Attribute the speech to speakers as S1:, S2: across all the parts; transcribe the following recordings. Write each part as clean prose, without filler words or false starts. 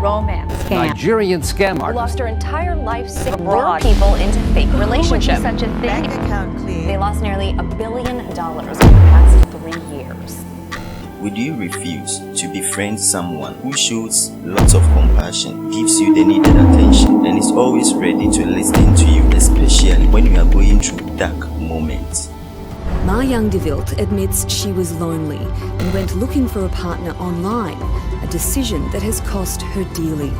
S1: romance scam.
S2: Nigerian scam
S1: Who
S2: artist.
S1: lost her entire life sick
S3: Lure
S1: abroad.
S3: people into fake relationships.
S1: Such a thing.
S4: Bank account cleared.
S3: They lost nearly $1 billion over the past 3 years.
S5: Would you refuse to befriend someone who shows lots of compassion, gives you the needed attention, and is always ready to listen to you, especially when you are going through dark moments?
S6: Ma Young de Wilt admits she was lonely and went looking for a partner online, a decision that has cost her dearly.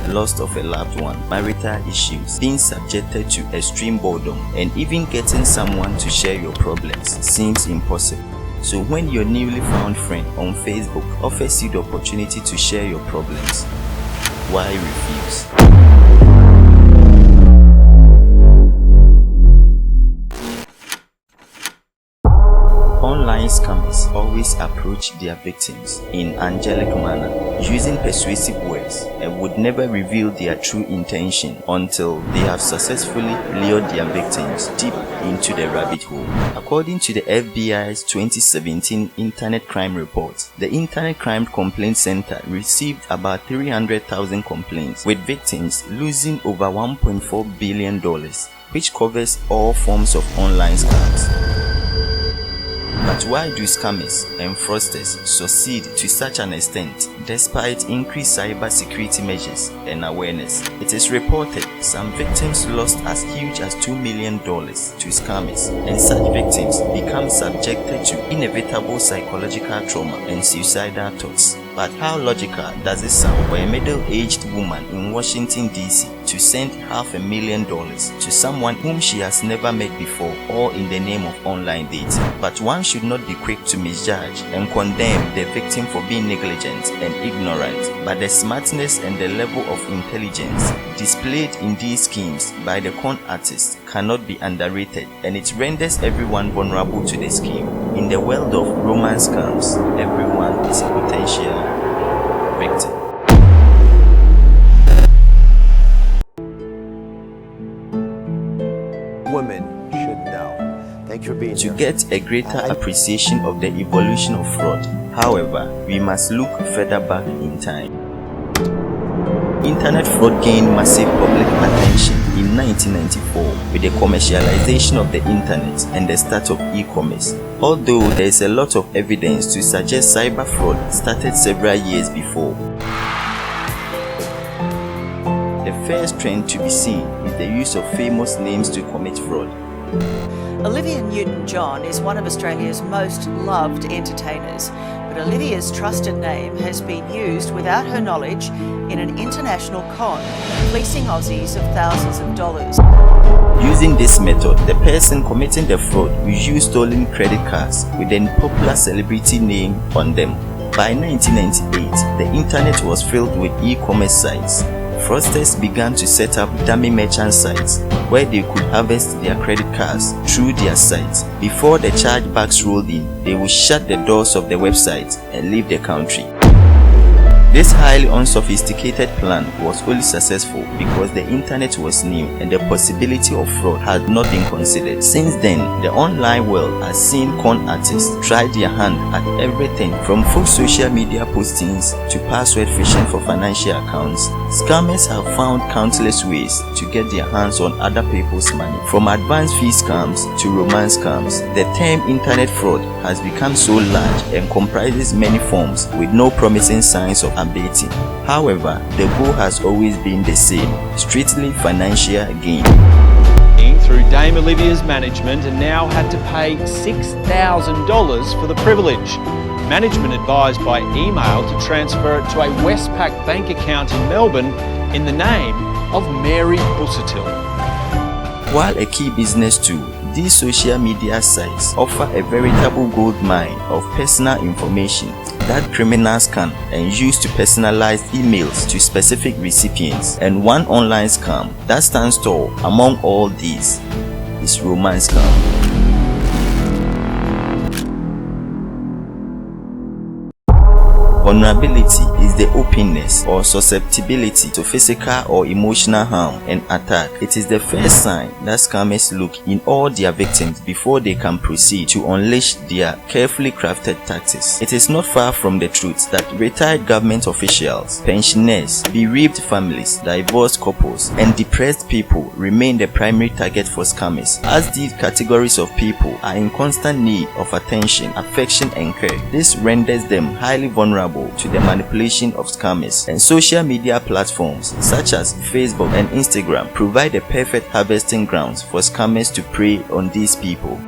S5: Loss of a loved one, marital issues, being subjected to extreme boredom, and even getting someone to share your problems seems impossible. So when your newly found friend on Facebook offers you the opportunity to share your problems, why refuse? Online scammers always approach their victims in angelic manner, using persuasive words, and would never reveal their true intention until they have successfully lured their victims deep into the rabbit hole. According to the FBI's 2017 Internet Crime Report, the Internet Crime Complaint Center received about 300,000 complaints, with victims losing over $1.4 billion, which covers all forms of online scams. But why do scammers and fraudsters succeed to such an extent despite increased cyber security measures and awareness? It is reported some victims lost as huge as $2 million to scammers, and such victims become subjected to inevitable psychological trauma and suicidal thoughts. But how logical does it sound for a middle-aged woman in Washington, D.C. to send $500,000 to someone whom she has never met before, all in the name of online dating? But one should not be quick to misjudge and condemn the victim for being negligent and ignorant. But the smartness and the level of intelligence displayed in these schemes by the con artists cannot be underrated, and it renders everyone vulnerable to the scheme. In the world of romance scams, everyone is a potential victim.
S7: Women should know. Thanks for being
S5: To
S7: here.
S5: get a greater appreciation of the evolution of fraud, however, we must look further back in time. Internet fraud gained massive public attention in 1994 with the commercialization of the internet and the start of e-commerce. Although there is a lot of evidence to suggest cyber fraud started several years before. The first trend to be seen is the use of famous names to commit fraud.
S4: Olivia Newton-John is one of Australia's most loved entertainers, but Olivia's trusted name has been used without her knowledge in an international con, fleecing Aussies of thousands of dollars.
S5: Using this method, the person committing the fraud will use stolen credit cards with a popular celebrity name on them. By 1998, the internet was filled with e-commerce sites. Fraudsters began to set up dummy merchant sites where they could harvest their credit cards through their sites. Before the chargebacks rolled in, they would shut the doors of the website and leave the country. This highly unsophisticated plan was only successful because the internet was new and the possibility of fraud had not been considered. Since then, the online world has seen con artists try their hand at everything from full social media postings to password phishing for financial accounts. Scammers have found countless ways to get their hands on other people's money, from advanced fee scams to romance scams. The term internet fraud has become so large and comprises many forms with no promising signs of abating. However, the goal has always been the same: strictly financial gain.
S8: Through Dame Olivia's management and now had to pay $6,000 for the privilege. Management advised by email to transfer it to a Westpac bank account in Melbourne in the name of Mary Busuttil.
S5: While a key business tool, these social media sites offer a veritable gold mine of personal information that criminals can and use to personalize emails to specific recipients. And one online scam that stands tall among all these is romance scam. Vulnerability is the openness or susceptibility to physical or emotional harm and attack. It is the first sign that scammers look in all their victims before they can proceed to unleash their carefully crafted tactics. It is not far from the truth that retired government officials, pensioners, bereaved families, divorced couples, and depressed people remain the primary target for scammers, as these categories of people are in constant need of attention, affection, and care. This renders them highly vulnerable to the manipulation of scammers, and social media platforms such as Facebook and Instagram provide the perfect harvesting grounds for scammers to prey on these people.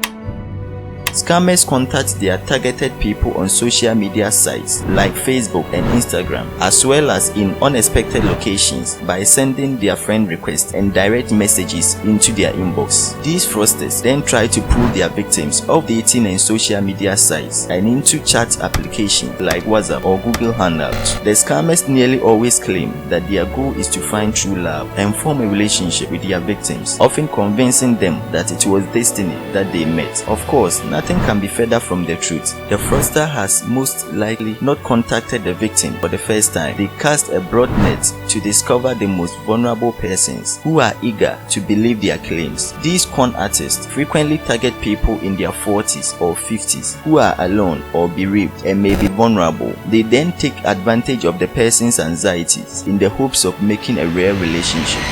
S5: Scammers contact their targeted people on social media sites like Facebook and Instagram, as well as in unexpected locations by sending their friend requests and direct messages into their inbox. These fraudsters then try to pull their victims off dating and social media sites and into chat applications like WhatsApp or Google Hangouts. The scammers nearly always claim that their goal is to find true love and form a relationship with their victims, often convincing them that it was destiny that they met. Of course, nothing can be further from the truth. The fraudster has most likely not contacted the victim for the first time. They cast a broad net to discover the most vulnerable persons who are eager to believe their claims. These con artists frequently target people in their 40s or 50s who are alone or bereaved and may be vulnerable. They then take advantage of the person's anxieties in the hopes of making a real relationship.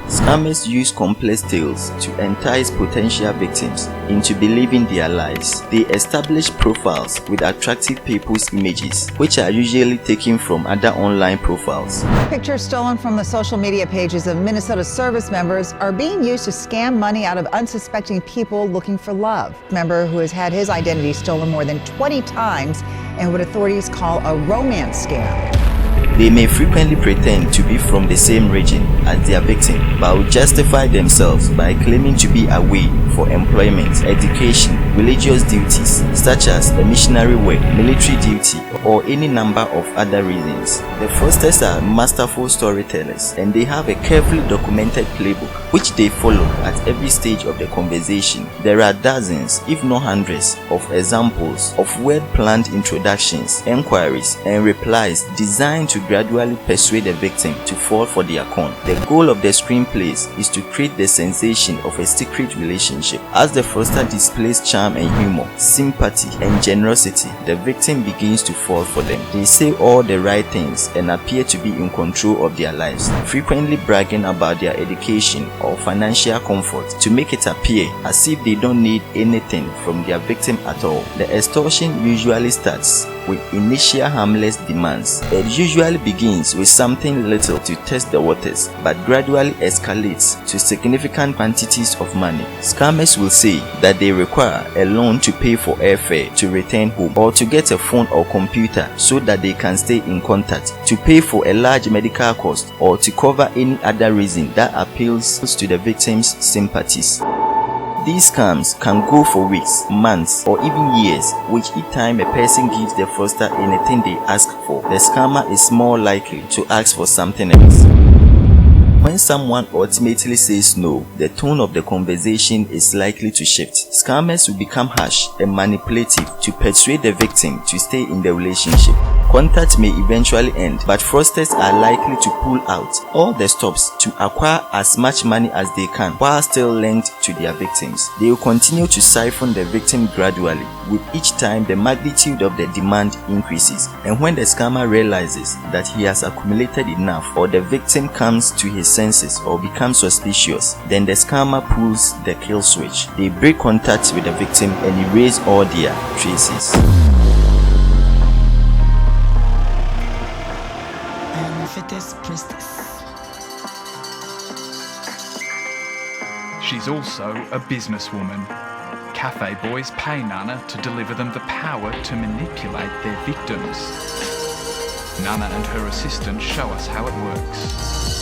S5: Scammers use complex tales to entice potential victims into believing their lies. They establish profiles with attractive people's images, which are usually taken from other online profiles.
S2: Pictures stolen from the social media pages of Minnesota service members are being used to scam money out of unsuspecting people looking for love. A member who has had his identity stolen more than 20 times in what authorities call a romance scam.
S5: They may frequently pretend to be from the same region as their victim, but will justify themselves by claiming to be away for employment, education, religious duties such as a missionary work, military duty, or any number of other reasons. The fraudsters are masterful storytellers, and they have a carefully documented playbook which they follow at every stage of the conversation. There are dozens, if not hundreds, of examples of well-planned introductions, enquiries, and replies designed to gradually persuade the victim to fall for their con. The goal of the screenplays is to create the sensation of a secret relationship. As the fraudster displays charm and humor, sympathy and generosity, the victim begins to fall for them. They say all the right things and appear to be in control of their lives, frequently bragging about their education or financial comfort to make it appear as if they don't need anything from their victim at all. The extortion usually starts with initial harmless demands. It usually begins with something little to test the waters, but gradually escalates to significant quantities of money. Scammers will say that they require a loan to pay for airfare to return home, or to get a phone or computer so that they can stay in contact, to pay for a large medical cost, or to cover any other reason that appeals to the victim's sympathies. These scams can go for weeks, months, or even years, which each time a person gives the fraudster anything they ask for, the scammer is more likely to ask for something else. When someone ultimately says no, the tone of the conversation is likely to shift. Scammers will become harsh and manipulative to persuade the victim to stay in the relationship. Contact may eventually end, but fraudsters are likely to pull out all the stops to acquire as much money as they can while still linked to their victims. They will continue to siphon the victim gradually, with each time the magnitude of the demand increases. And when the scammer realizes that he has accumulated enough, or the victim comes to his senses or becomes suspicious, then the scammer pulls the kill switch. They break contact with the victim and erase all their traces.
S9: She's also a businesswoman. Cafe boys pay Nana to deliver them the power to manipulate their victims. Nana and her assistant show us how it works.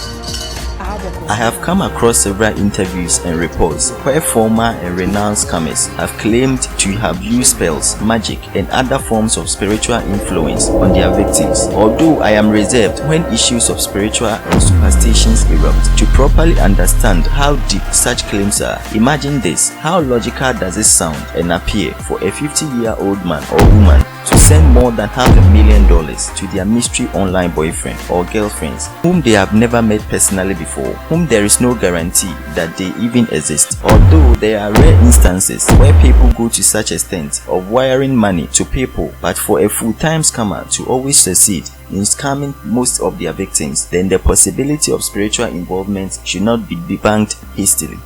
S5: I have come across several interviews and reports where former and renowned scammers have claimed to have used spells, magic, and other forms of spiritual influence on their victims. Although I am reserved when issues of spiritual and superstitions erupt. To properly understand how deep such claims are, imagine this: how logical does it sound and appear for a 50-year-old man or woman to send more than $500,000 to their mystery online boyfriend or girlfriends whom they have never met personally before, whom there is no guarantee that they even exist? Although there are rare instances where people go to such extent of wiring money to people, but for a full-time scammer to always succeed in scamming most of their victims, then the possibility of spiritual involvement should not be debunked hastily.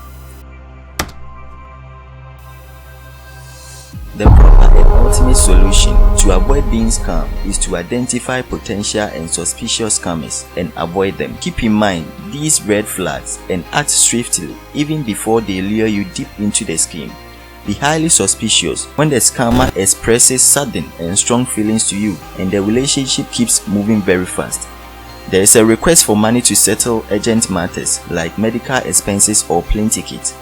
S5: The proper and ultimate solution to avoid being scammed is to identify potential and suspicious scammers and avoid them. Keep in mind these red flags and act swiftly even before they lure you deep into the scheme. Be highly suspicious when the scammer expresses sudden and strong feelings to you and the relationship keeps moving very fast. There is a request for money to settle urgent matters like medical expenses or plane tickets.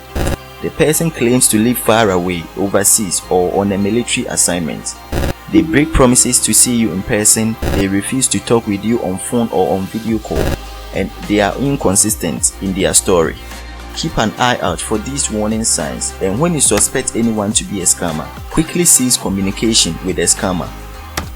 S5: The person claims to live far away, overseas, or on a military assignment. They break promises to see you in person, they refuse to talk with you on phone or on video call, and they are inconsistent in their story. Keep an eye out for these warning signs, and when you suspect anyone to be a scammer, quickly cease communication with a scammer.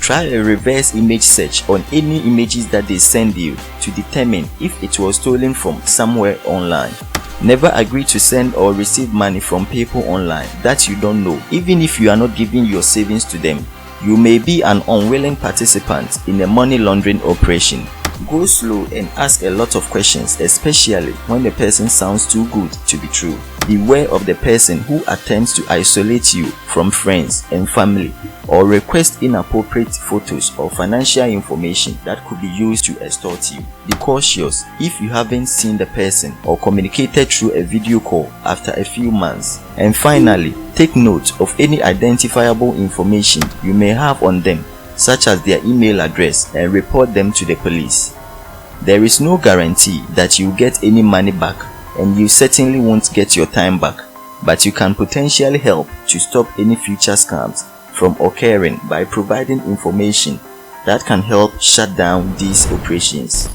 S5: Try a reverse image search on any images that they send you to determine if it was stolen from somewhere online. Never agree to send or receive money from people online that you don't know. Even if you are not giving your savings to them, you may be an unwilling participant in a money laundering operation. Go slow and ask a lot of questions, especially when the person sounds too good to be true. Beware of the person who attempts to isolate you from friends and family or request inappropriate photos or financial information that could be used to extort you. Be cautious if you haven't seen the person or communicated through a video call after a few months. And finally, take note of any identifiable information you may have on them, such as their email address, and report them to the police. There is no guarantee that you get any money back, and you certainly won't get your time back, but you can potentially help to stop any future scams from occurring by providing information that can help shut down these operations.